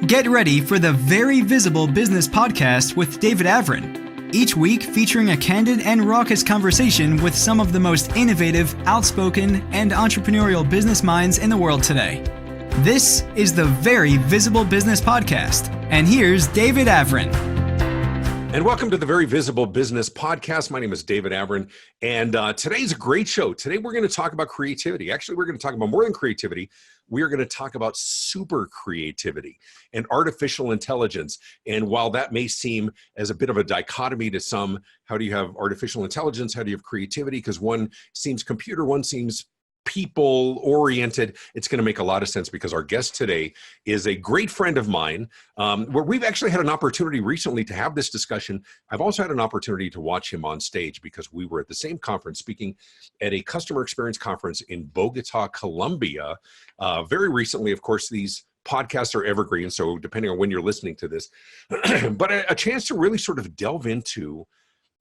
Get ready for the Very Visible Business Podcast with David Avrin. Each week featuring a candid and raucous conversation with some of the most innovative, outspoken, and entrepreneurial business minds in the world today. This is the Very Visible Business Podcast. And here's David Avrin. And welcome to the Very Visible Business Podcast. My name is David Avrin, and today's a great show. Today we're going to talk about creativity. Actually, we're going to talk about more than creativity. We are going to talk about super creativity and artificial intelligence. And while that may seem as a bit of a dichotomy to some, how do you have artificial intelligence? How do you have creativity? Because one seems computer, one seems people-oriented. It's going to make a lot of sense because our guest today is a great friend of mine, where we've actually had an opportunity recently to have this discussion. I've also had an opportunity to watch him on stage because we were at the same conference speaking at a customer experience conference in Bogota, Colombia. Very recently, of course, these podcasts are evergreen, so depending on when you're listening to this, but a chance to really sort of delve into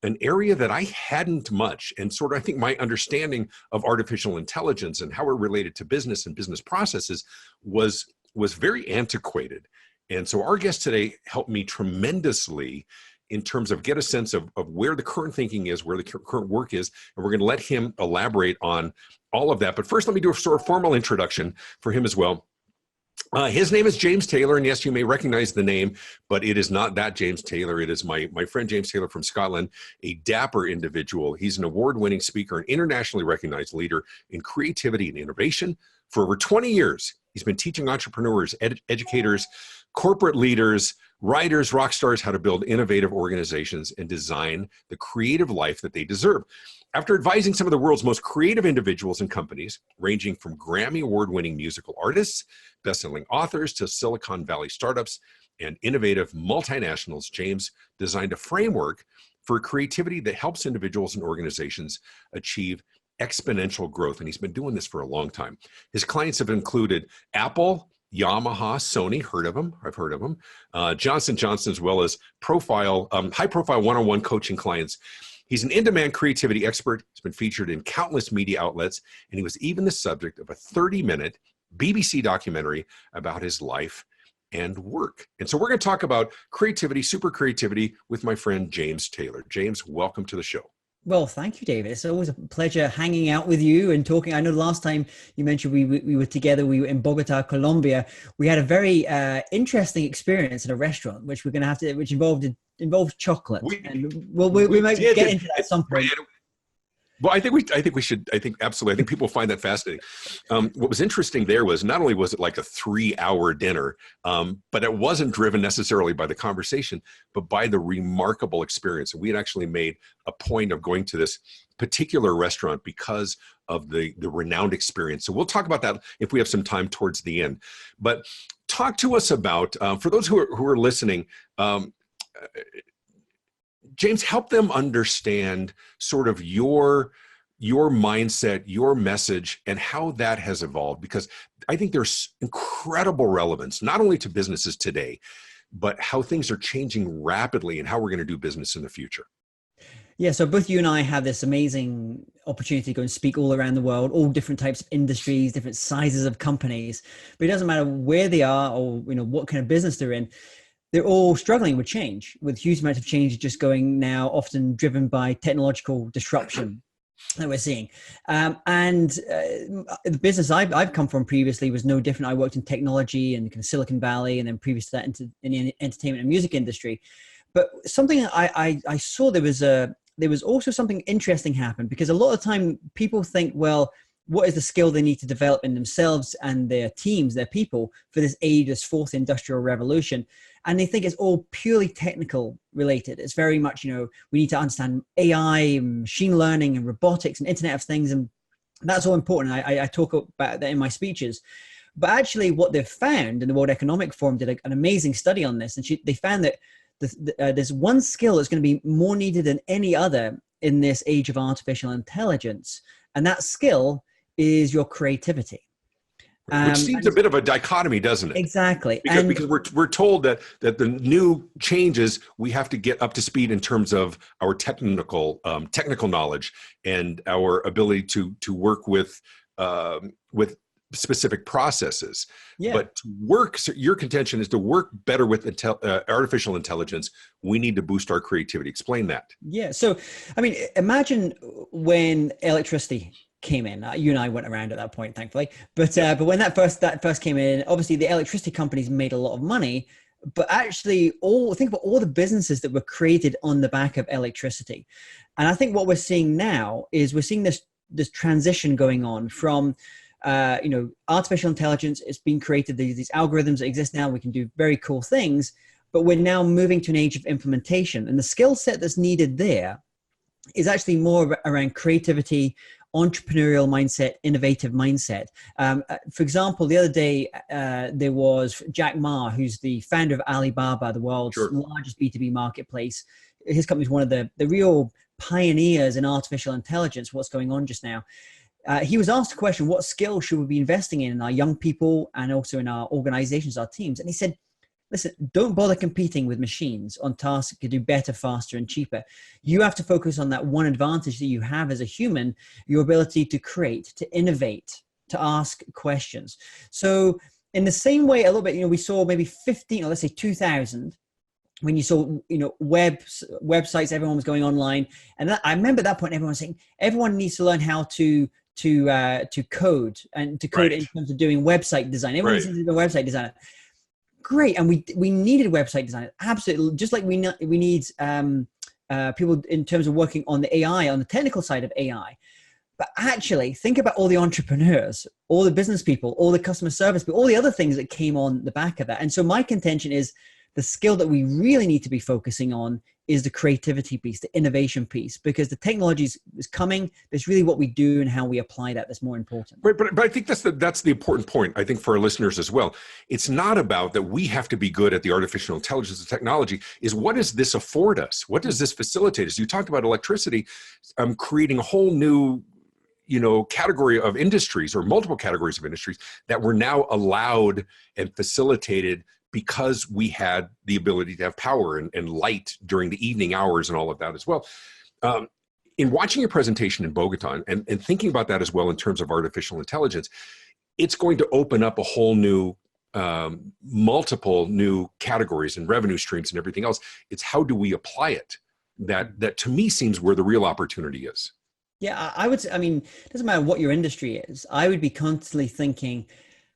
an area that I hadn't much, and sort of, I think my understanding of artificial intelligence and how it related to business and business processes was very antiquated. And so our guest today helped me tremendously in terms of get a sense of where the current thinking is, where the current work is, and we're going to let him elaborate on all of that. But first, let me do a sort of formal introduction for him as well. His name is James Taylor, and yes, you may recognize the name, but it is not that James Taylor. It is my friend James Taylor from Scotland, a dapper individual. He's an award-winning speaker and internationally recognized leader in creativity and innovation. For over 20 years, he's been teaching entrepreneurs, educators, corporate leaders, writers, rock stars how to build innovative organizations and design the creative life that they deserve. After advising some of the world's most creative individuals and companies, ranging from Grammy award-winning musical artists, best-selling authors, to Silicon Valley startups and innovative multinationals, James designed a framework for creativity that helps individuals and organizations achieve exponential growth. And he's been doing this for a long time. His clients have included Apple, Yamaha, Sony, heard of them? I've heard of them. Johnson & Johnson, as well as high-profile one-on-one coaching clients. He's an in-demand creativity expert. He's been featured in countless media outlets, and he was even the subject of a 30-minute BBC documentary about his life and work. And so we're going to talk about creativity, super creativity, with my friend James Taylor. James, welcome to the show. Well, thank you, David. It's always a pleasure hanging out with you and talking. I know the last time you mentioned we were together, we were in Bogota, Colombia. We had a very interesting experience at a restaurant, which we're going to have to, which involved chocolate. We might get into that at some point. Well, I think we should. I think absolutely. I think people find that fascinating. What was interesting there was not only was it like a 3-hour dinner, but it wasn't driven necessarily by the conversation, but by the remarkable experience. And we had actually made a point of going to this particular restaurant because of the renowned experience. So we'll talk about that if we have some time towards the end. But talk to us about, for those who are listening, James, help them understand sort of your mindset, your message, and how that has evolved, because I think there's incredible relevance, not only to businesses today, but how things are changing rapidly and how we're going to do business in the future. Yeah, so both you and I have this amazing opportunity to go and speak all around the world, all different types of industries, different sizes of companies, but it doesn't matter where they are or what kind of business they're in. They're all struggling with change, with huge amounts of change just going now, often driven by technological disruption that we're seeing. The business I've come from previously was no different. I worked in technology and kind of Silicon Valley, and then previous to that in the entertainment and music industry. But something I saw, there was also something interesting happen, because a lot of time people think, well, what is the skill they need to develop in themselves and their teams, their people, for this age, this fourth industrial revolution? And they think it's all purely technical related. It's very much, we need to understand AI, machine learning, and robotics, and Internet of Things. And that's all important. I talk about that in my speeches. But actually what they've found, and the World Economic Forum did an amazing study on this, and they found that there's one skill that's going to be more needed than any other in this age of artificial intelligence. And that skill is your creativity. Which seems a bit of a dichotomy, doesn't it? Exactly. Because we're told that the new changes, we have to get up to speed in terms of our technical knowledge and our ability to work with specific processes. Yeah. But to work, so your contention is to work better with artificial intelligence. We need to boost our creativity. Explain that. Yeah. So, I mean, imagine when electricity came in. You and I went around at that point, thankfully. But when that first came in, obviously the electricity companies made a lot of money. But actually, think about all the businesses that were created on the back of electricity. And I think what we're seeing now is we're seeing this transition going on from artificial intelligence. It's being created, these algorithms that exist now. We can do very cool things, but we're now moving to an age of implementation. And the skill set that's needed there is actually more around creativity, entrepreneurial mindset, innovative mindset. For example, the other day, there was Jack Ma, who's the founder of Alibaba, the world's largest B2B marketplace. His company is one of the real pioneers in artificial intelligence, what's going on just now. He was asked a question, what skills should we be investing in our young people and also in our organizations, our teams? And he said, listen, don't bother competing with machines on tasks that can do better, faster, and cheaper. You have to focus on that one advantage that you have as a human, your ability to create, to innovate, to ask questions. So in the same way, a little bit, we saw maybe 15, or let's say 2000, when you saw, websites, everyone was going online. And I remember at that point, everyone was saying, everyone needs to learn how to code, and to code in terms of doing website design. Everyone needs to be a website designer. Great. And we needed website designers. Absolutely. Just like we need people in terms of working on the AI, on the technical side of AI. But actually, think about all the entrepreneurs, all the business people, all the customer service people, all the other things that came on the back of that. And so my contention is the skill that we really need to be focusing on is the creativity piece, the innovation piece, because the technology is coming. It's really what we do and how we apply that that's more important. Right, but I think that's the important point, I think, for our listeners as well. It's not about that we have to be good at the artificial intelligence and technology. Is what does this afford us? What does this facilitate us? You talked about electricity, creating a whole new category of industries, or multiple categories of industries that were now allowed and facilitated because we had the ability to have power and light during the evening hours and all of that as well. In watching your presentation in Bogota and thinking about that as well in terms of artificial intelligence, it's going to open up a whole new, multiple new categories and revenue streams and everything else. It's how do we apply it? That to me seems where the real opportunity is. Yeah, I would say, it doesn't matter what your industry is. I would be constantly thinking,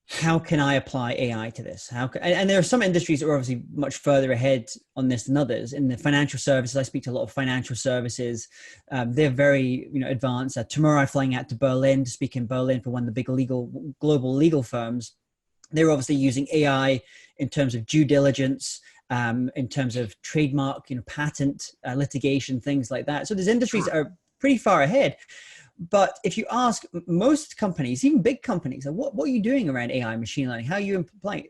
how can I apply AI to this? And there are some industries that are obviously much further ahead on this than others. In the financial services, I speak to a lot of financial services. They're very advanced. Tomorrow I'm flying out to Berlin to speak in Berlin for one of the big global legal firms. They're obviously using AI in terms of due diligence, in terms of trademark, patent litigation, things like that. So there's industries that are pretty far ahead. But if you ask most companies, even big companies, what are you doing around AI and machine learning? How are you applying?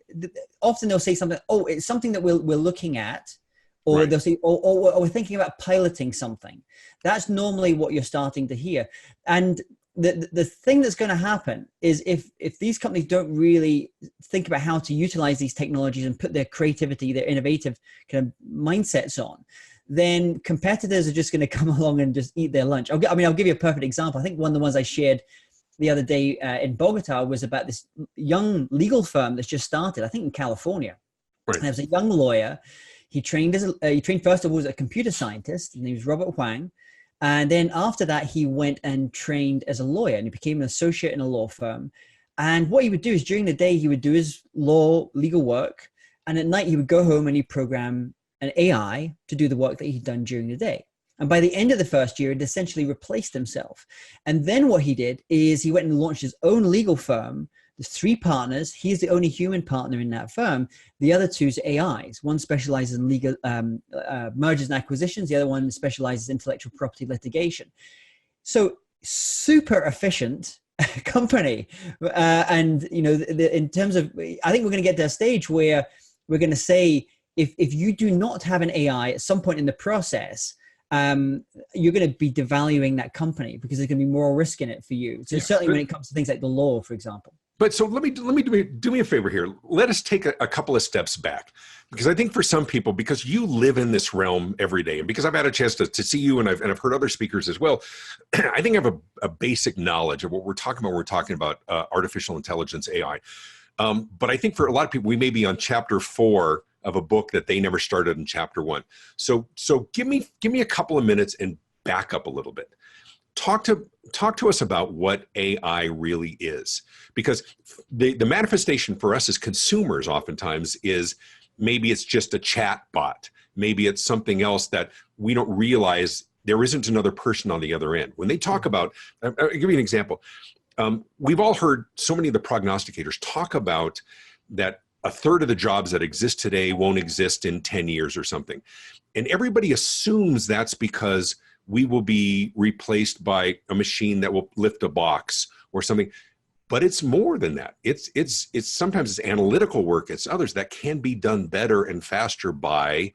Often they'll say something, it's something that we're looking at, or they'll say, or we're thinking about piloting something. That's normally what you're starting to hear. And the thing that's going to happen is if these companies don't really think about how to utilize these technologies and put their creativity, their innovative kind of mindsets on, then competitors are just going to come along and just eat their lunch. I'll give you a perfect example. I think one of the ones I shared the other day in Bogota was about this young legal firm that's just started, I think in California. Right. There was a young lawyer. He trained first of all as a computer scientist, and he was Robert Huang. And then after that, he went and trained as a lawyer, and he became an associate in a law firm. And what he would do is during the day, he would do his legal work. And at night, he would go home and he'd program an AI to do the work that he'd done during the day. And by the end of the first year, it essentially replaced himself. And then what he did is he went and launched his own legal firm. There's 3 partners. He's the only human partner in that firm. The other 2 is AIs. One specializes in legal mergers and acquisitions. The other one specializes in intellectual property litigation. So super efficient company. And, in terms of, I think we're going to get to a stage where we're going to say, if you do not have an AI at some point in the process, you're going to be devaluing that company because there's going to be more risk in it for you. So certainly when it comes to things like the law, for example. But so let me do me a favor here. Let us take a couple of steps back, because I think for some people, because you live in this realm every day, and because I've had a chance to see you, and I've heard other speakers as well, I think I have a basic knowledge of what we're talking about when we're talking about artificial intelligence, AI. But I think for a lot of people, we may be on chapter 4 of a book that they never started in chapter 1. So give me a couple of minutes and back up a little bit. Talk to us about what AI really is, because the manifestation for us as consumers oftentimes is maybe it's just a chat bot. Maybe it's something else that we don't realize there isn't another person on the other end. When they talk about, I'll give you an example. We've all heard so many of the prognosticators talk about that a third of the jobs that exist today won't exist in 10 years or something. And everybody assumes that's because we will be replaced by a machine that will lift a box or something. But it's more than that. It's sometimes it's analytical work. It's others that can be done better and faster by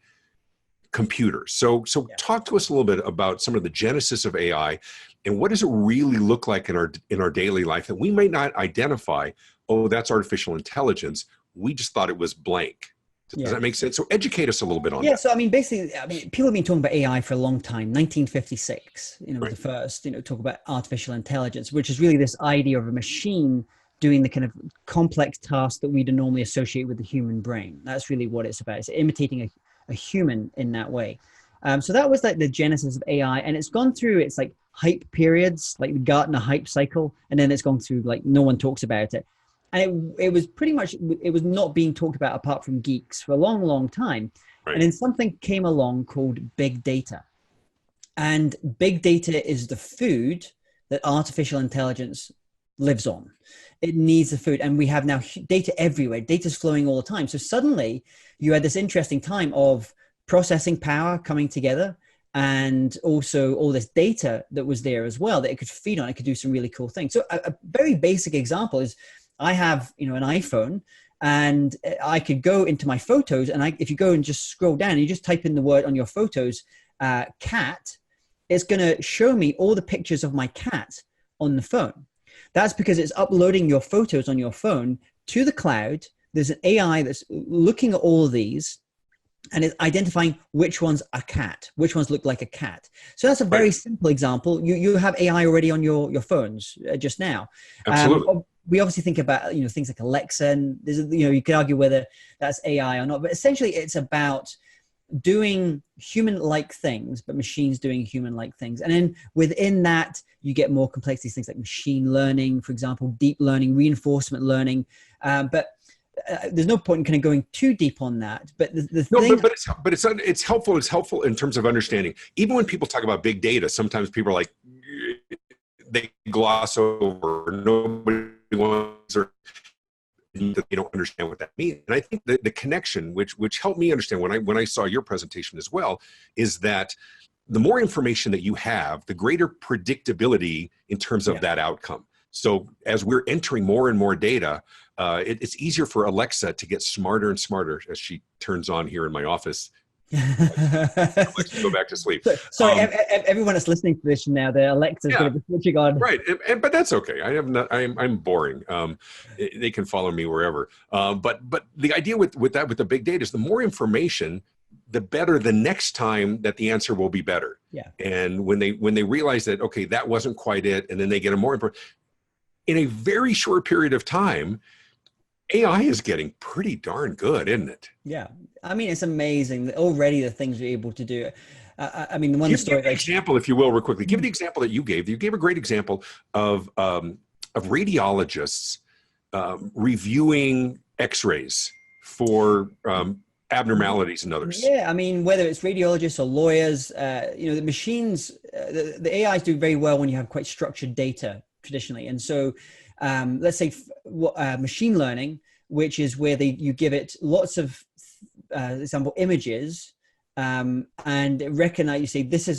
computers. So talk to us a little bit about some of the genesis of AI and what does it really look like in our daily life that we might not identify, oh, that's artificial intelligence. We just thought it was blank. Does that make sense? So educate us a little bit on that. Yeah, so basically, people have been talking about AI for a long time. 1956, was the first, talk about artificial intelligence, which is really this idea of a machine doing the kind of complex tasks that we'd normally associate with the human brain. That's really what it's about. It's imitating a human in that way. So that was like the genesis of AI, and it's gone through its like hype periods, like the Gartner hype cycle, and then it's gone through like no one talks about it. And it was pretty much, it was not being talked about apart from geeks for a long, long time. Right. And then something came along called big data. And big data is the food that artificial intelligence lives on. It needs the food. And we have now data everywhere. Data's flowing all the time. So suddenly you had this interesting time of processing power coming together, and also all this data that was there as well that it could feed on. It could do some really cool things. So a very basic example is, I have, an iPhone, and I could go into my photos, and if you go and just scroll down, and you just type in the word on your photos, cat, it's going to show me all the pictures of my cat on the phone. That's because it's uploading your photos on your phone to the cloud. There's an AI that's looking at all of these, and it's identifying which one's a cat, which ones look like a cat. So that's a very simple example. You have AI already on your phones just now. Absolutely. We obviously think about, things like Alexa, and there's, you could argue whether that's AI or not, but essentially it's about doing human-like things, but machines doing human-like things. And then within that, you get more complexities, things like machine learning, for example, deep learning, reinforcement learning. But there's no point in kind of going too deep on that. But it's helpful. It's helpful in terms of understanding. Even when people talk about big data, sometimes people are like, they gloss over, nobody wants, or they don't understand what that means. And I think the connection, which helped me understand when I saw your presentation as well, is that the more information that you have, the greater predictability in terms of that outcome. So as we're entering more and more data, it's easier for Alexa to get smarter and smarter as she turns on here in my office. Alexa, go back to sleep. Sorry, everyone that's listening to this now, their Alexa's going to be switching on. Right, but that's okay. I'm boring. They can follow me wherever. But the idea with the big data is the more information, the better the next time that the answer will be better. Yeah. And when they realize that, okay, that wasn't quite it, and then they get a more important, in a very short period of time, AI is getting pretty darn good, isn't it? Yeah. It's amazing. Already the things we're able to do. The one story. Give an example, if you will, real quickly. Give the example that you gave. You gave a great example of radiologists reviewing X-rays for abnormalities and others. Yeah, whether it's radiologists or lawyers, the machines, the AIs do very well when you have quite structured data traditionally. And so let's say machine learning, which is where you give it lots of, example, images, and recognize, you say, this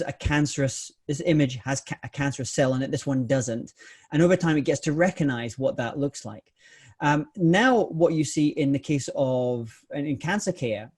image has a cancerous cell in it, this one doesn't. And over time, it gets to recognize what that looks like. Now, what you see in the case of, in cancer care,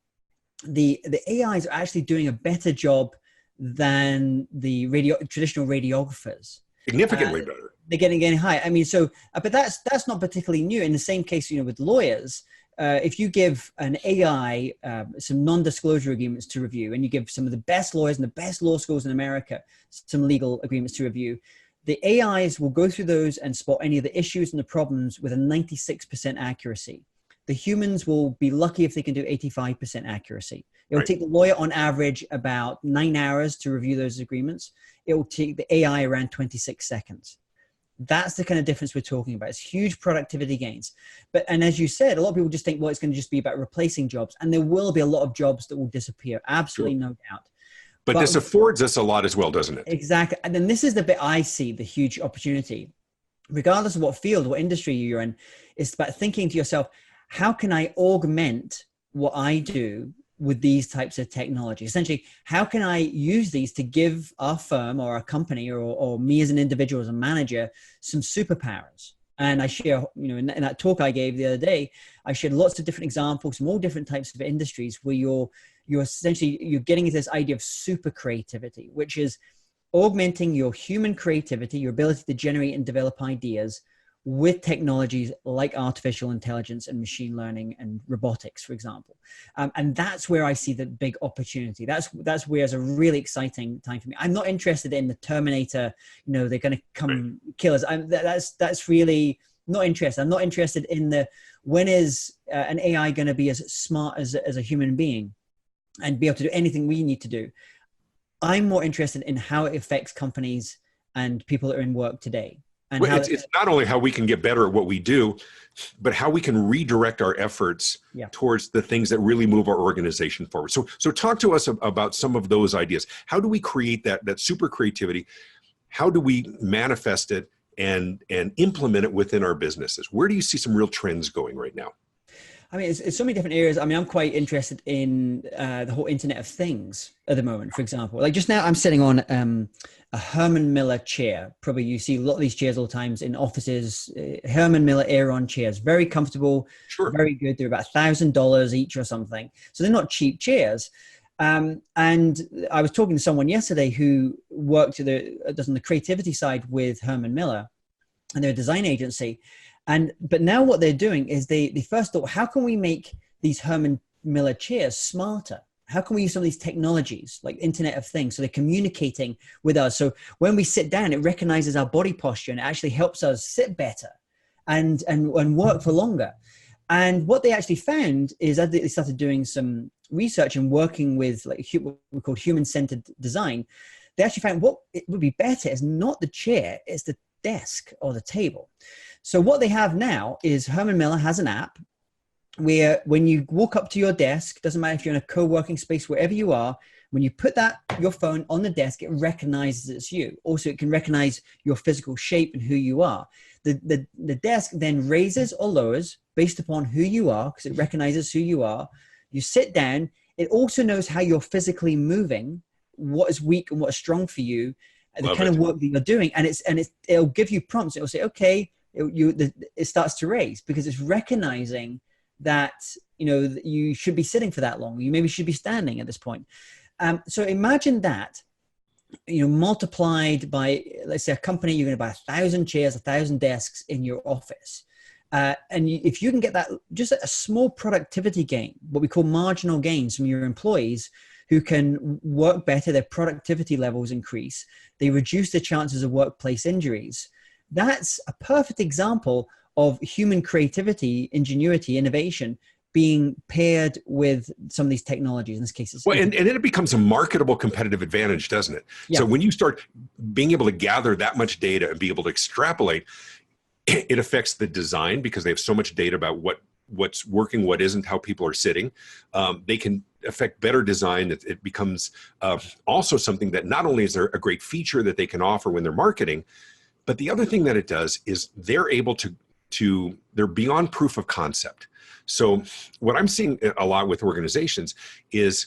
the AIs are actually doing a better job than the traditional radiographers. Significantly better. They're getting higher. I mean, so, but that's not particularly new. In the same case, with lawyers, if you give an AI some non-disclosure agreements to review, and you give some of the best lawyers and the best law schools in America some legal agreements to review, the AIs will go through those and spot any of the issues and the problems with a 96% accuracy. The humans will be lucky if they can do 85% accuracy. It will take the lawyer on average about 9 hours to review those agreements. It will take the AI around 26 seconds. That's the kind of difference we're talking about. It's huge productivity gains. And as you said, a lot of people just think, well, it's going to just be about replacing jobs. And there will be a lot of jobs that will disappear. Absolutely, no doubt. But this affords us a lot as well, doesn't it? Exactly. And then this is the bit I see the huge opportunity. Regardless of what field, what industry you're in, it's about thinking to yourself, how can I augment what I do with these types of technology? Essentially, how can I use these to give our firm or our company or me as an individual, as a manager, some superpowers? And I share, in that talk I gave the other day, I shared lots of different examples from all different types of industries where you're getting into this idea of super creativity, which is augmenting your human creativity, your ability to generate and develop ideas with technologies like artificial intelligence and machine learning and robotics, for example. And that's where I see the big opportunity. That's where it's a really exciting time for me. I'm not interested in the Terminator, they're going to come kill us. That's really not interested. I'm not interested in when is an AI going to be as smart as a human being and be able to do anything we need to do. I'm more interested in how it affects companies and people that are in work today. Well, it's not only how we can get better at what we do, but how we can redirect our efforts towards the things that really move our organization forward. So talk to us about some of those ideas. How do we create that super creativity? How do we manifest it and implement it within our businesses? Where do you see some real trends going right now? I mean, it's so many different areas. I mean, I'm quite interested in the whole Internet of Things at the moment, for example. Like just now I'm sitting on a Herman Miller chair. Probably you see a lot of these chairs all the times in offices, Herman Miller Aeron chairs, very comfortable, very good. They're about $1,000 each or something. So they're not cheap chairs. And I was talking to someone yesterday who worked on the creativity side with Herman Miller, and they're a design agency. But now what they're doing is they first thought, how can we make these Herman Miller chairs smarter? How can we use some of these technologies like Internet of Things so they're communicating with us? So when we sit down, it recognizes our body posture and it actually helps us sit better and work for longer. And what they actually found is that they started doing some research and working with what we call human-centered design. They actually found what it would be better is not the chair, it's the desk or the table. So what they have now is Herman Miller has an app where when you walk up to your desk, doesn't matter if you're in a co-working space, wherever you are, when you put your phone on the desk, it recognizes it's you. Also, it can recognize your physical shape and who you are. The desk then raises or lowers based upon who you are, because it recognizes who you are. You sit down. It also knows how you're physically moving, what is weak and what is strong for you, the kind of work that you're doing. And it'll give you prompts. It'll say, okay, it starts to raise because it's recognizing that, you should be sitting for that long. You maybe should be standing at this point. So imagine that, multiplied by, let's say a company, you're going to buy 1,000 chairs, 1,000 desks in your office. If you can get that, just a small productivity gain, what we call marginal gains from your employees who can work better, their productivity levels increase, they reduce the chances of workplace injuries. That's a perfect example of human creativity, ingenuity, innovation being paired with some of these technologies in this case. Well, and then it becomes a marketable competitive advantage, doesn't it? Yeah. So when you start being able to gather that much data and be able to extrapolate, it affects the design because they have so much data about what's working, what isn't, how people are sitting. They can affect better design. It becomes also something that not only is there a great feature that they can offer when they're marketing, but the other thing that it does is they're able they're beyond proof of concept. So what I'm seeing a lot with organizations is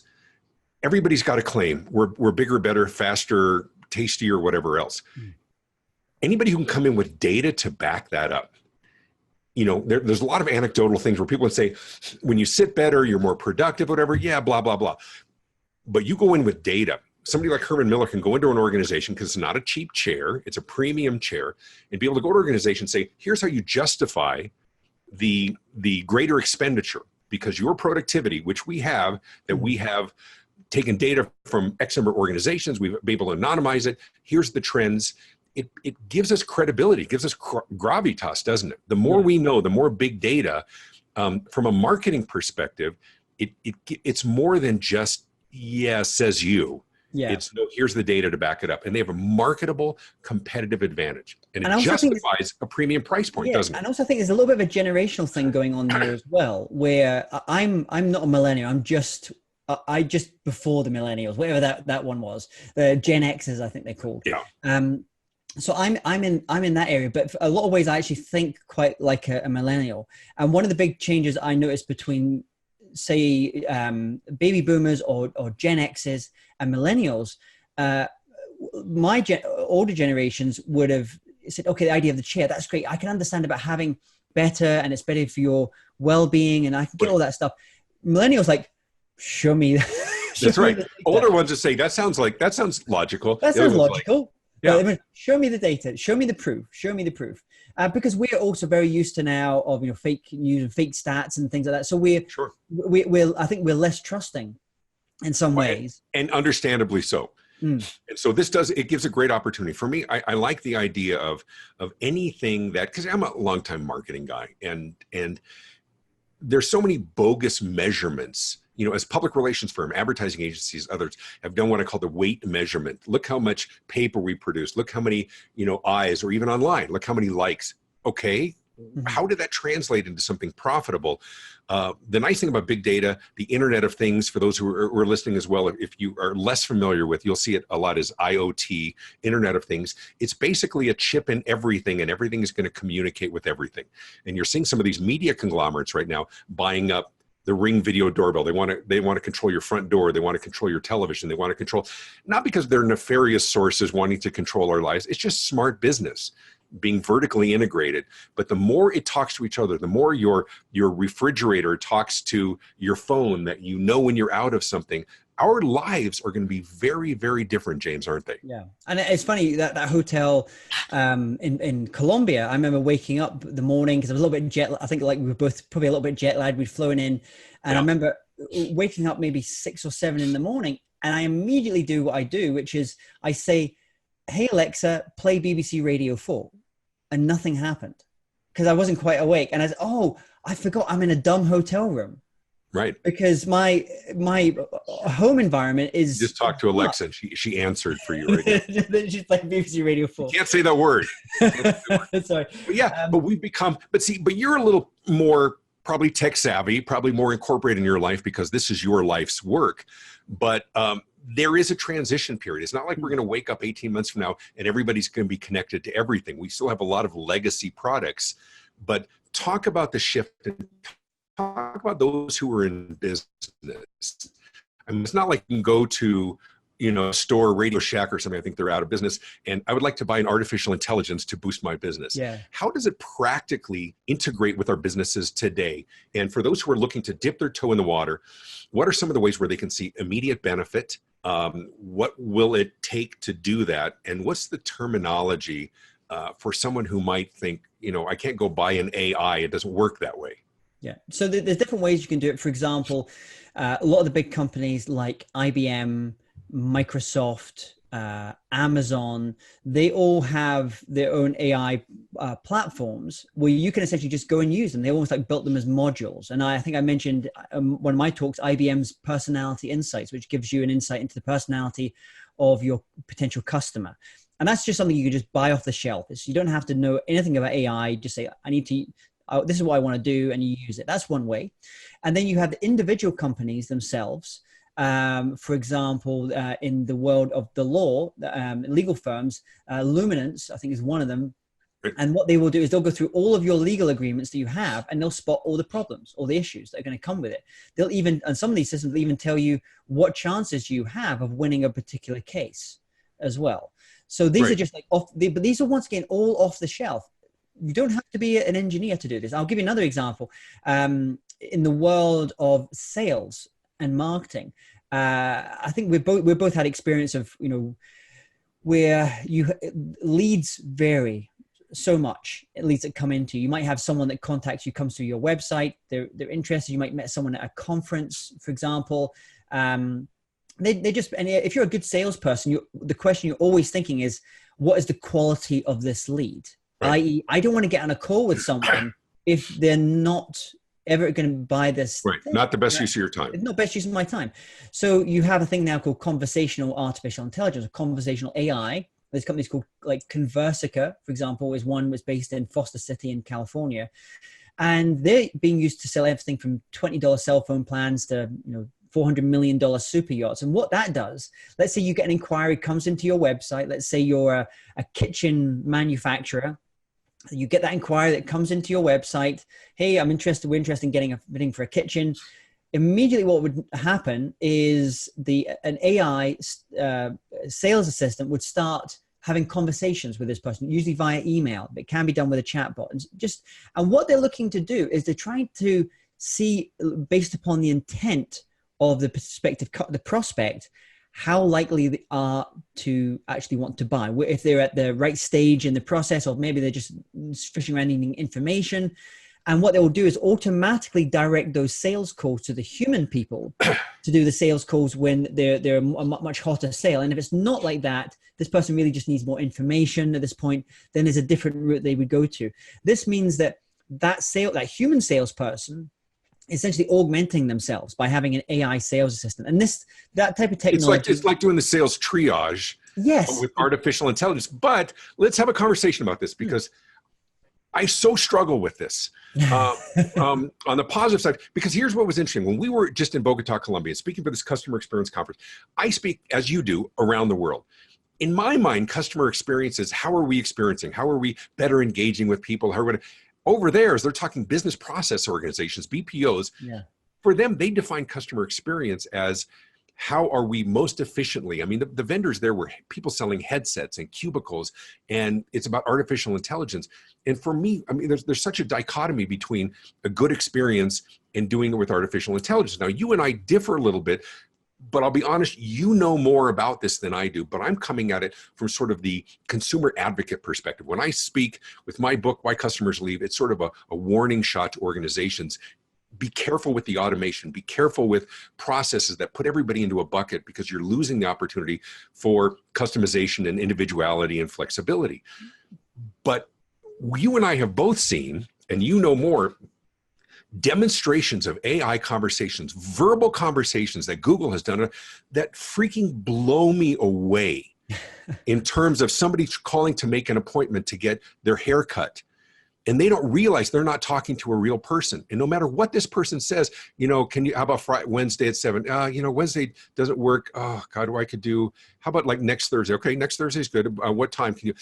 everybody's got a claim. We're bigger, better, faster, tastier, whatever else. Anybody who can come in with data to back that up. There's a lot of anecdotal things where people would say, when you sit better, you're more productive, whatever. Yeah, blah, blah, blah. But you go in with data. somebody like Herman Miller can go into an organization, because it's not a cheap chair, it's a premium chair, and be able to go to an organization and say, here's how you justify the greater expenditure, because your productivity, which we have, that we have taken data from X number of organizations, we've been able to anonymize it, here's the trends. It gives us credibility, it gives us gravitas, doesn't it? The more we know, the more big data, from a marketing perspective, it's more than just, says you. Yeah. It's, no, here's the data to back it up. And they have a marketable competitive advantage. And it justifies a premium price point, doesn't it? And also I think there's a little bit of a generational thing going on there as well, where I'm not a millennial. I just before the millennials, whatever that one was, the Gen X's, I think they're called. Yeah. So I'm in that area, but for a lot of ways I actually think quite like a millennial. And one of the big changes I noticed between, say, baby boomers or Gen X's and millennials, older generations would have said, okay, the idea of the chair, that's great. I can understand about having better, and it's better for your well-being, and I can get all that stuff. Millennials like, show me. That's right. Older ones just say, that sounds logical. That sounds logical. Yeah. Show me the data. Show me the proof. Show me the proof. Because we're also very used to now of fake news and fake stats and things like that. So I think we're less trusting in some ways, and understandably so. And so it gives a great opportunity for me. I like the idea of anything that, because I'm a longtime marketing guy, and there's so many bogus measurements. As public relations firm, advertising agencies, others have done what I call the weight measurement. Look how much paper we produce. Look how many, eyes, or even online, look how many likes. Okay. How did that translate into something profitable? The nice thing about big data, the Internet of Things, for those who are listening as well, if you are less familiar with, you'll see it a lot as IoT, Internet of Things. It's basically a chip in everything, and everything is going to communicate with everything. And you're seeing some of these media conglomerates right now buying up the Ring video doorbell. They want to control your front door. They want to control your television. They want to control, not because they're nefarious sources wanting to control our lives. It's just smart business being vertically integrated. But the more it talks to each other, the more your refrigerator talks to your phone, that when you're out of something, our lives are going to be very, very different, James, aren't they? Yeah. And it's funny that hotel in Colombia, I remember waking up the morning because I was a little bit jet lagged. I think like we were both probably a little bit jet lagged. We'd flown in, and I remember waking up maybe 6 or 7 in the morning, and I immediately do what I do, which is I say, hey, Alexa, play BBC Radio 4. And nothing happened because I wasn't quite awake. And I said, oh, I forgot I'm in a dumb hotel room. Right. Because my home environment is... You just talk to Alexa and she answered for you. Right. She's playing BBC Radio 4. You can't say that word. Sorry. But but you're a little more probably tech savvy, probably more incorporated in your life because this is your life's work. But there is a transition period. It's not like we're going to wake up 18 months from now and everybody's going to be connected to everything. We still have a lot of legacy products. But talk about the shift and talk about those who are in business. I mean, it's not like you can go to, a store, Radio Shack or something. I think they're out of business. And I would like to buy an artificial intelligence to boost my business. Yeah. How does it practically integrate with our businesses today? And for those who are looking to dip their toe in the water, what are some of the ways where they can see immediate benefit? What will it take to do that? And what's the terminology for someone who might think, I can't go buy an AI. It doesn't work that way. Yeah. So there's different ways you can do it. For example, a lot of the big companies like IBM, Microsoft, Amazon, they all have their own AI platforms where you can essentially just go and use them. They almost like built them as modules. And I think I mentioned one of my talks, IBM's Personality Insights, which gives you an insight into the personality of your potential customer. And that's just something you can just buy off the shelf. You don't have to know anything about AI. Just say, this is what I want to do, and you use it. That's one way. And then you have the individual companies themselves. For example, in the world of the law, legal firms, Luminance, I think is one of them. And what they will do is they'll go through all of your legal agreements that you have, and they'll spot all the problems, all the issues that are going to come with it. They'll even, and some of these systems will even tell you what chances you have of winning a particular case as well. So these are just like but these are once again all off the shelf. You don't have to be an engineer to do this. I'll give you another example. In the world of sales and marketing, I think we've both had experience of, where leads vary so much. Leads that come into, you might have someone that contacts you, comes to your website, they're interested. You might met someone at a conference, for example. They just, and if you're a good salesperson, the question you're always thinking is, what is the quality of this lead? Right. I.e., I don't want to get on a call with someone if they're not ever going to buy this. Right. thing. Not the best use of your time. It's not best use of my time. So you have a thing now called conversational artificial intelligence, or conversational AI. There's companies called like Conversica, for example, is one that's based in Foster City in California. And they're being used to sell everything from $20 cell phone plans to, $400 million super yachts. And what that does, let's say you get an inquiry, comes into your website. Let's say you're a kitchen manufacturer. You get that inquiry that comes into your website. Hey, we're interested in getting a bidding for a kitchen. Immediately what would happen is an AI sales assistant would start having conversations with this person, usually via email, but it can be done with a chatbot. And what they're looking to do is they're trying to see, based upon the intent of the prospect, how likely they are to actually want to buy. If they're at the right stage in the process, or maybe they're just fishing around needing information. And what they will do is automatically direct those sales calls to the human people to do the sales calls when they're a much hotter sale. And if it's not like that, this person really just needs more information at this point, then there's a different route they would go to. This means that human salesperson essentially augmenting themselves by having an AI sales assistant. And that type of technology. It's like doing the sales triage. Yes. With artificial intelligence. But let's have a conversation about this, because I so struggle with this on the positive side, because here's what was interesting. When we were just in Bogota, Colombia, speaking for this customer experience conference, I speak, as you do, around the world. In my mind, customer experience is, how are we experiencing? How are we better engaging with people? Over there, as they're talking business process organizations, BPOs, for them, they define customer experience as, how are we most efficiently? I mean, the vendors there were people selling headsets and cubicles, and it's about artificial intelligence. And for me, I mean, there's such a dichotomy between a good experience and doing it with artificial intelligence. Now, you and I differ a little bit, but I'll be honest, you know more about this than I do, but I'm coming at it from sort of the consumer advocate perspective. When I speak with my book, Why Customers Leave, it's sort of a warning shot to organizations. Be careful with the automation. Be careful with processes that put everybody into a bucket, because you're losing the opportunity for customization and individuality and flexibility. But you and I have both seen, and you know more, demonstrations of AI conversations, verbal conversations that Google has done that freaking blow me away in terms of somebody calling to make an appointment to get their hair cut. And they don't realize they're not talking to a real person. And no matter what this person says, how about Wednesday at 7? Wednesday doesn't work. Oh God, how about like next Thursday? Okay, next Thursday's good. What time can you?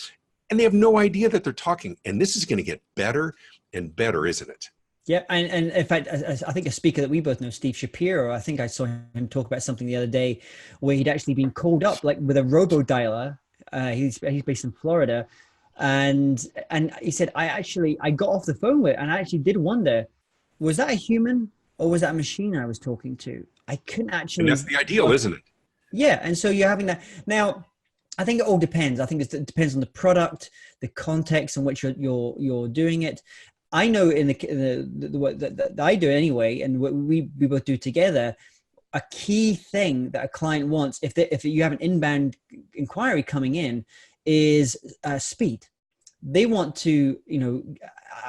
And they have no idea that they're talking. And this is going to get better and better, isn't it? Yeah, and in fact, I think a speaker that we both know, Steve Shapiro, I think I saw him talk about something the other day where he'd actually been called up like with a robo-dialer. He's based in Florida. And he said, I got off the phone with, and I actually did wonder, was that a human or was that a machine I was talking to? I couldn't actually. And that's the ideal, isn't it? Yeah. And so you're having that. Now, I think it all depends. I think it depends on the product, the context in which you're doing it. I know in the way that I do anyway, and what we both do together, a key thing that a client wants, if you have an inbound inquiry coming in, is speed. They want to,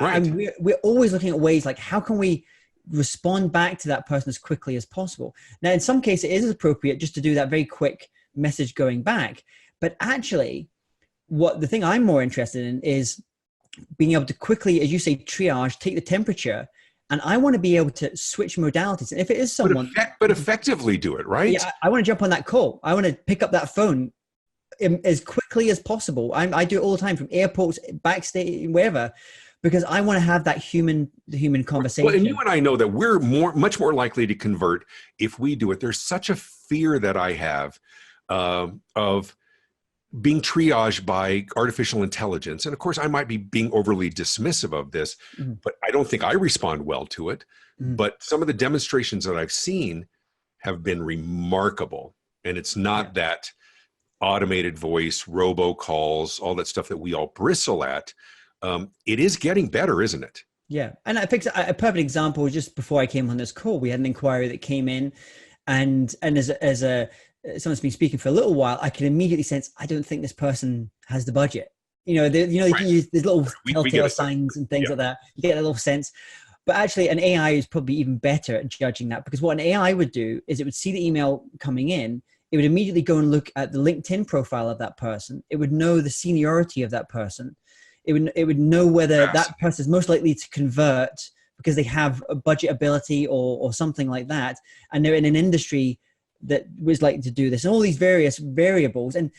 right. We're always looking at ways like, how can we respond back to that person as quickly as possible? Now, in some cases, it is appropriate just to do that very quick message going back. But actually, the thing I'm more interested in is being able to quickly, as you say, triage, take the temperature. And I want to be able to switch modalities. And if it is someone... But effectively do it, right? Yeah, I want to jump on that call. I want to pick up that phone as quickly as possible. I do it all the time, from airports, backstage, wherever, because I want to have that human conversation. Well, and you and I know that we're much more likely to convert if we do it. There's such a fear that I have of being triaged by artificial intelligence. And of course, I might be being overly dismissive of this, but I don't think I respond well to it. But some of the demonstrations that I've seen have been remarkable. And it's not that automated voice, robocalls, all that stuff that we all bristle at. It is getting better, isn't it? Yeah. And I picked a perfect example. Just before I came on this call, we had an inquiry that came in, and as someone's been speaking for a little while, I can immediately sense, I don't think this person has the budget. You can use these little telltale signs and things like that. You get a little sense. But actually, an AI is probably even better at judging that, because what an AI would do is it would see the email coming in. It would immediately go and look at the LinkedIn profile of that person. It would know the seniority of that person. It would know whether that person is most likely to convert because they have a budget ability or something like that. And they're in an industry that was likely to do this, and all these various variables. And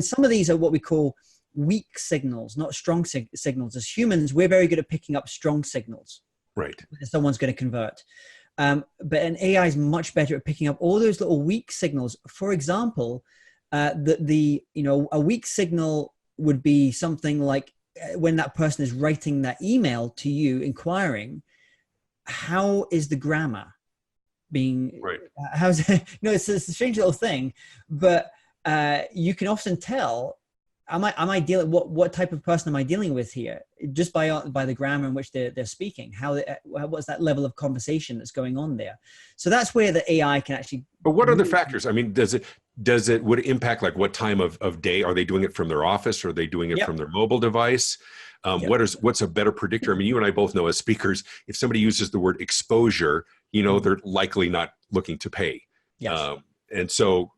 some of these are what we call weak signals, not strong signals. As humans, we're very good at picking up strong signals. Right. Someone's going to convert. But an AI is much better at picking up all those little weak signals. For example, a weak signal would be something like when that person is writing that email to you inquiring, how is the grammar being, right? How's it's a strange little thing, but you can often tell, am I dealing, what type of person am I dealing with here, just by the grammar in which they're speaking, what's that level of conversation that's going on there. So that's where the AI can actually. But what other factors? I mean, would it impact, like, what time of day? Are they doing it from their office? Or are they doing it from their mobile device? What's a better predictor? I mean, you and I both know as speakers, if somebody uses the word exposure, they're likely not looking to pay. Yes. And so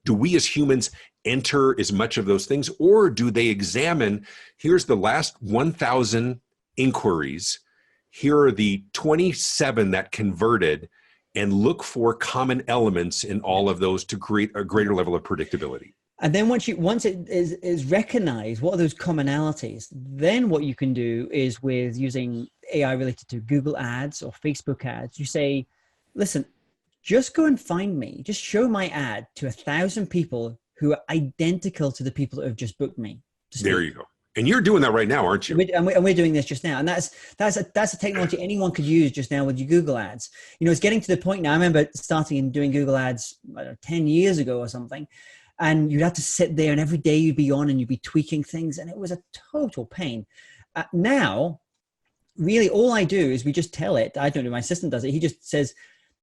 do we as humans enter as much of those things, or do they examine, here's the last 1,000 inquiries, here are the 27 that converted, and look for common elements in all of those to create a greater level of predictability? And then once it is recognized, what are those commonalities? Then what you can do is, with using AI related to Google ads or Facebook ads, you say, listen, just go and find me, just show my ad to 1,000 people who are identical to the people that have just booked me. There you go. And you're doing that right now, aren't you? And we're doing this just now. And that's a technology anyone could use just now with your Google ads. It's getting to the point now. I remember starting and doing Google ads 10 years ago or something. And you'd have to sit there, and every day you'd be on and you'd be tweaking things. And it was a total pain. Now, really all I do is we just tell it. I don't know, my assistant does it. He just says,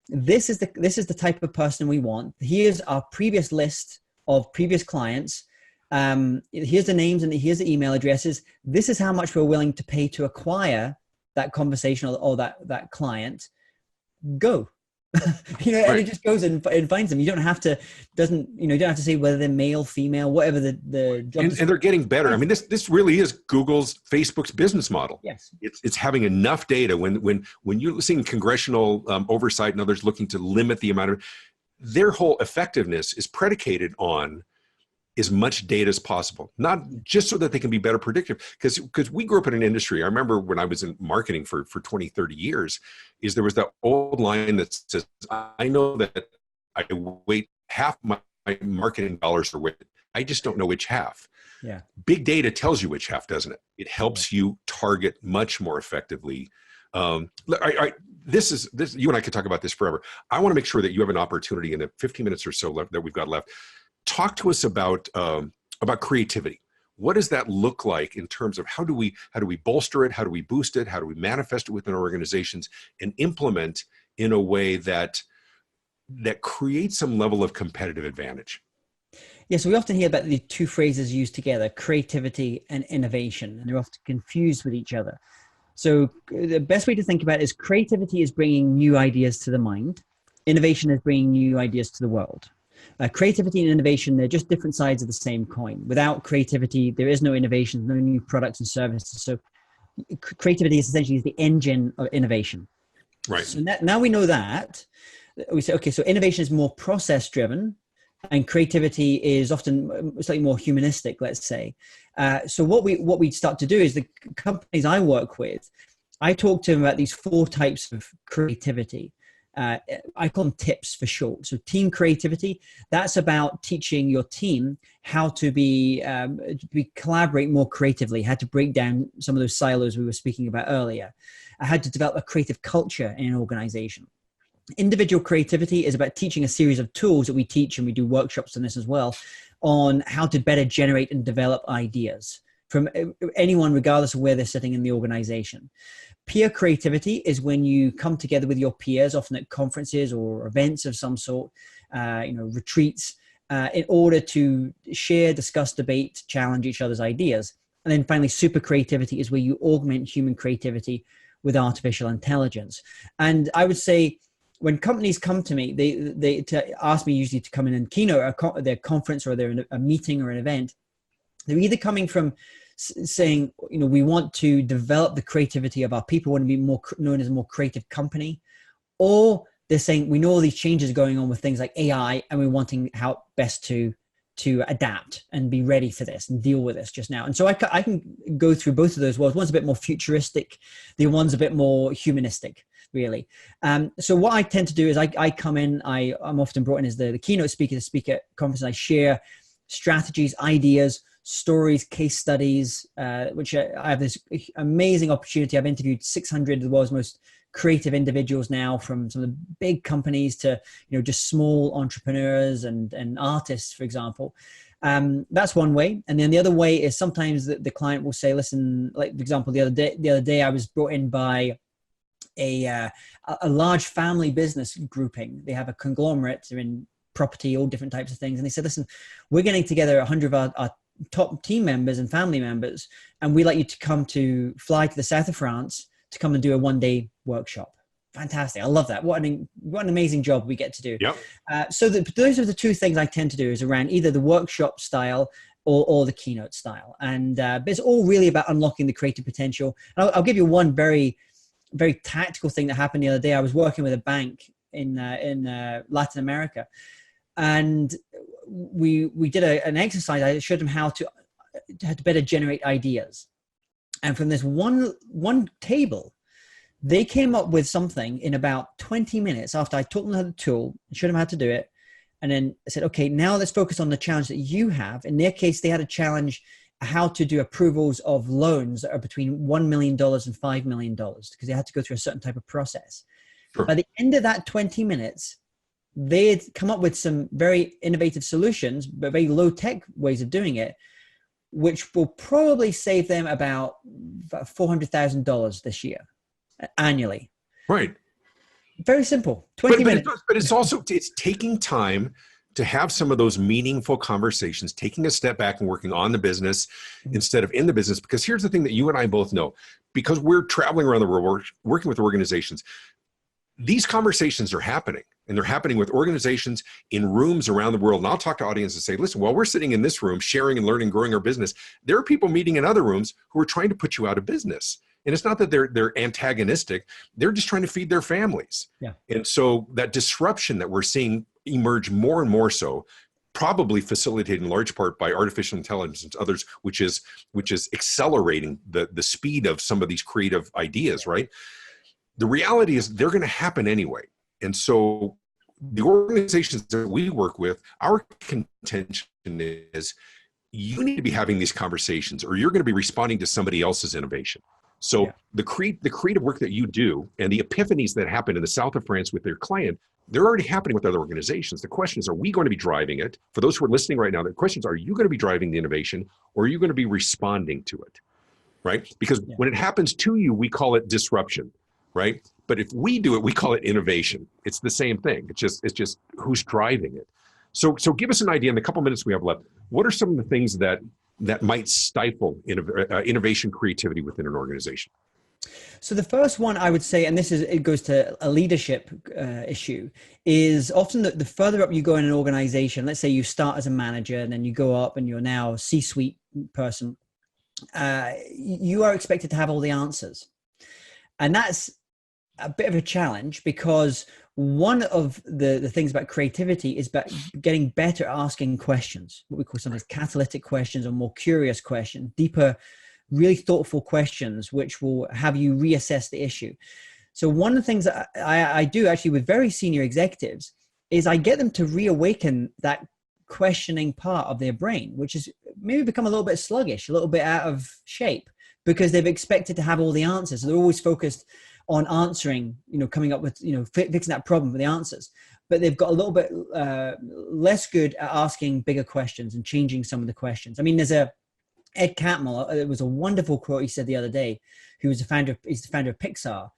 this is the type of person we want. Here's our previous list of previous clients. Here's the names and here's the email addresses. This is how much we're willing to pay to acquire that conversation or that client. Go. Right. And it just goes and finds them. You don't have to say whether they're male, female, whatever the job. And they're getting better. I mean, this really is Facebook's business model. Yes, it's having enough data. When you're seeing congressional oversight and others looking to limit the amount of, their whole effectiveness is predicated on as much data as possible, not just so that they can be better predictive. Because we grew up in an industry, I remember when I was in marketing for 20, 30 years, there was that old line that says, I know that I weight half my marketing dollars are weighted. I just don't know which half. Yeah. Big data tells you which half, doesn't it? It helps you target much more effectively. This you and I could talk about this forever. I want to make sure that you have an opportunity in the 15 minutes or so left that we've got left. Talk to us about creativity. What does that look like in terms of how do we bolster it? How do we boost it? How do we manifest it within our organizations and implement in a way that creates some level of competitive advantage? Yes, we often hear about the two phrases used together, creativity and innovation, and they're often confused with each other. So the best way to think about it is creativity is bringing new ideas to the mind. Innovation is bringing new ideas to the world. Creativity and innovation, they're just different sides of the same coin. Without creativity, there is no innovation, no new products and services. So creativity is essentially the engine of innovation. Right. So now we know that. We say, okay, so innovation is more process driven and creativity is often slightly more humanistic, let's say. So what we start to do is, the companies I work with, I talk to them about these 4 types of creativity. I call them tips for short. So team creativity, that's about teaching your team how to collaborate more creatively, how to break down some of those silos we were speaking about earlier, how to develop a creative culture in an organization. Individual creativity is about teaching a series of tools that we teach, and we do workshops on this as well, on how to better generate and develop ideas from anyone, regardless of where they're sitting in the organization. Peer creativity is when you come together with your peers, often at conferences or events of some sort, retreats, in order to share, discuss, debate, challenge each other's ideas. And then finally, super creativity is where you augment human creativity with artificial intelligence. And I would say, when companies come to me, they to ask me usually to come in and keynote their conference, or they're in a meeting or an event. They're either coming from saying, we want to develop the creativity of our people, want to be more known as a more creative company, or they're saying, we know all these changes going on with things like AI, and we're wanting how best to adapt and be ready for this and deal with this just now. And so I can go through both of those worlds. One's a bit more futuristic, the one's a bit more humanistic, really. So what I tend to do is I come in, I'm often brought in as the keynote speaker to speak at conferences. I share strategies, ideas, stories, case studies, which I have this amazing opportunity. I've interviewed 600 of the world's most creative individuals now, from some of the big companies to just small entrepreneurs and artists, for example. That's one way. And then the other way is sometimes the client will say, listen, like for example, the other day I was brought in by a large family business grouping. They have a conglomerate. They're in property, all different types of things. And they said, listen, we're getting together 100 of our top team members and family members, and we'd like you to fly to the south of France to come and do a one-day workshop. Fantastic. I love that. What an amazing job we get to do. Yep. So those are the two things I tend to do, is around either the workshop style or the keynote style. And it's all really about unlocking the creative potential. And I'll give you one very, very tactical thing that happened the other day. I was working with a bank in Latin America, and we did an exercise. I showed them how to better generate ideas. And from this one table, they came up with something in about 20 minutes after I taught them the tool and showed them how to do it. And then I said, okay, now let's focus on the challenge that you have. In their case, they had a challenge how to do approvals of loans that are between $1 million and $5 million, because they had to go through a certain type of process. Sure. By the end of that 20 minutes, they had come up with some very innovative solutions, but very low tech ways of doing it, which will probably save them about $400,000 this year annually. Right. Very simple. 20 minutes. But it's taking time to have some of those meaningful conversations, taking a step back and working on the business instead of in the business. Because here's the thing that you and I both know, because we're traveling around the world, we're working with organizations, these conversations are happening, and they're happening with organizations in rooms around the world. And I'll talk to audiences and say, listen, while we're sitting in this room, sharing and learning, growing our business, there are people meeting in other rooms who are trying to put you out of business. And it's not that they're antagonistic. They're just trying to feed their families. Yeah. And so that disruption that we're seeing emerge more and more so, probably facilitated in large part by artificial intelligence and others, which is accelerating the speed of some of these creative ideas, right? The reality is they're going to happen anyway. And so the organizations that we work with, our contention is you need to be having these conversations, or you're going to be responding to somebody else's innovation. So the creative work that you do and the epiphanies that happen in the south of France with their client, they're already happening with other organizations. The question is, are we going to be driving it? For those who are listening right now, the question is, are you going to be driving the innovation, or are you going to be responding to it? Right? Because when it happens to you, we call it disruption. Right? But if we do it, we call it innovation. It's the same thing. It's just who's driving it. So give us an idea in the couple minutes we have left. What are some of the things that might stifle innovation, creativity within an organization? So the first one I would say, and it goes to a leadership issue, is often the further up you go in an organization, let's say you start as a manager and then you go up and you're now a C-suite person, you are expected to have all the answers. And that's a bit of a challenge, because one of the things about creativity is about getting better at asking questions, what we call sometimes catalytic questions or more curious questions, deeper, really thoughtful questions, which will have you reassess the issue. So one of the things that I do actually with very senior executives is I get them to reawaken that questioning part of their brain, which has maybe become a little bit sluggish, a little bit out of shape, because they've expected to have all the answers. So they're always focused on answering, coming up with, fixing that problem with the answers. But they've got a little bit less good at asking bigger questions and changing some of the questions. I mean, there's Ed Catmull, it was a wonderful quote he said the other day, he's the founder of Pixar.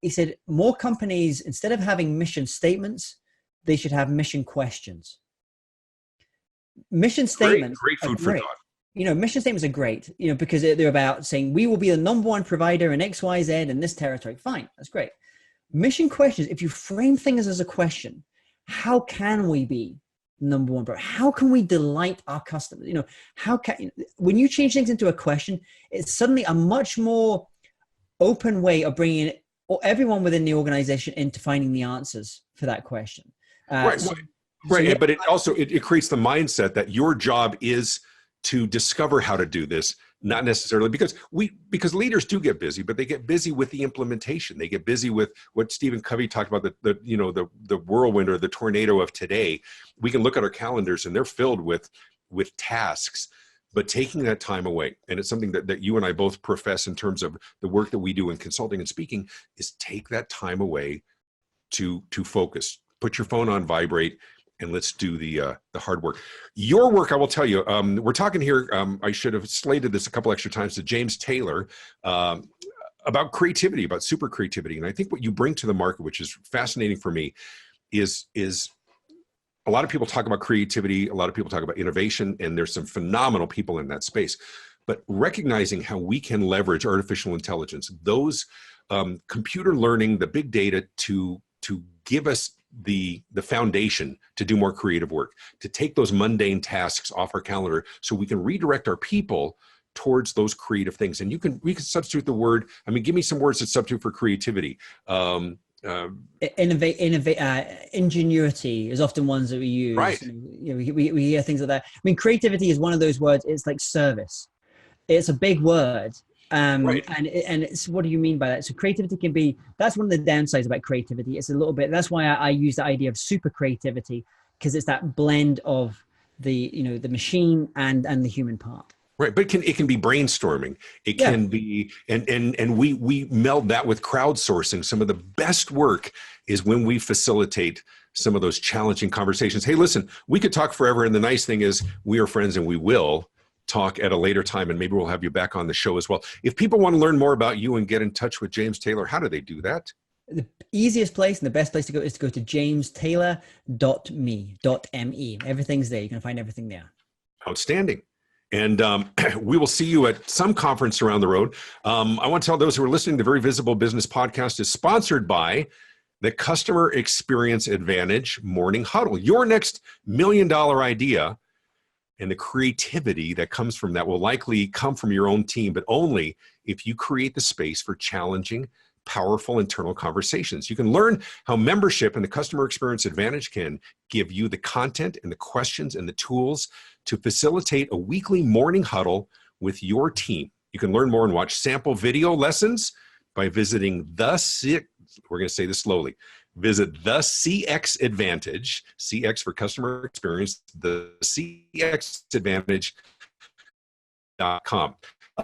He said, more companies, instead of having mission statements, they should have mission questions. Mission statements great food for thought. Mission statements are great, because they're about saying we will be the number one provider in XYZ in this territory. Fine, that's great. Mission questions, if you frame things as a question, how can we be number one provider? How can we delight our customers? When you change things into a question, it's suddenly a much more open way of bringing everyone within the organization into finding the answers for that question. Right. But it also, it creates the mindset that your job is to discover how to do this, not necessarily because leaders do get busy, but they get busy with the implementation. They get busy with what Stephen Covey talked about, the whirlwind or the tornado of today. We can look at our calendars and they're filled with tasks, but taking that time away, and it's something that you and I both profess in terms of the work that we do in consulting and speaking, is take that time away to focus. Put your phone on vibrate, and let's do the hard work. Your work, I will tell you, we're talking here, I should have slated this a couple extra times, to James Taylor about creativity, about super creativity. And I think what you bring to the market, which is fascinating for me, is a lot of people talk about creativity, a lot of people talk about innovation, and there's some phenomenal people in that space. But recognizing how we can leverage artificial intelligence, those computer learning, the big data to give us the foundation to do more creative work, to take those mundane tasks off our calendar so we can redirect our people towards those creative things. And we can substitute the word, give me some words that substitute for creativity. Ingenuity is often ones that we use. Right. We hear things like that. Creativity is one of those words. It's like service. It's a big word. Right. And it's, what do you mean by that? So creativity that's one of the downsides about creativity. It's a little bit, that's why I use the idea of super creativity, because it's that blend of the machine and the human part. Right, but it can be brainstorming. It can be, and we meld that with crowdsourcing. Some of the best work is when we facilitate some of those challenging conversations. Hey, listen, we could talk forever, and the nice thing is we are friends, and we will talk at a later time, and maybe we'll have you back on the show as well. If people want to learn more about you and get in touch with James Taylor, how do they do that? The easiest place and the best place to go is to go to jamestaylor.me. Everything's there. You can find everything there. Outstanding. And we will see you at some conference around the road. I want to tell those who are listening, the Very Visible Business Podcast is sponsored by the Customer Experience Advantage Morning Huddle. Your next $1 million idea and the creativity that comes from that will likely come from your own team, but only if you create the space for challenging, powerful internal conversations. You can learn how membership and the Customer Experience Advantage can give you the content and the questions and the tools to facilitate a weekly morning huddle with your team. You can learn more and watch sample video lessons by visiting we're going to say this slowly. Visit the CX Advantage, CX for customer experience, the CX Advantage.com.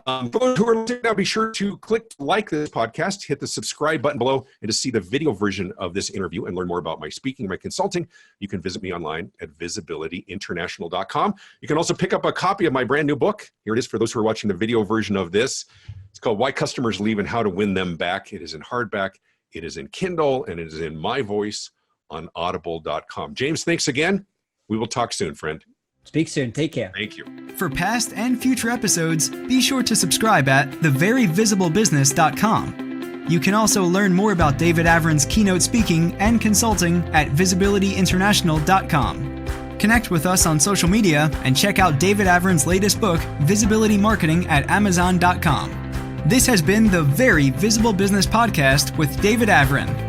For those who are listening now, be sure to click like this podcast, hit the subscribe button below, and to see the video version of this interview and learn more about my speaking, my consulting, you can visit me online at visibilityinternational.com. You can also pick up a copy of my brand new book. Here it is for those who are watching the video version of this. It's called Why Customers Leave and How to Win Them Back. It is in hardback, it is in Kindle, and it is in my voice on audible.com. James, thanks again. We will talk soon, friend. Speak soon. Take care. Thank you. For past and future episodes, be sure to subscribe at theveryvisiblebusiness.com. You can also learn more about David Avrin's keynote speaking and consulting at visibilityinternational.com. Connect with us on social media and check out David Avrin's latest book, Visibility Marketing, at amazon.com. This has been the Very Visible Business Podcast with David Avrin.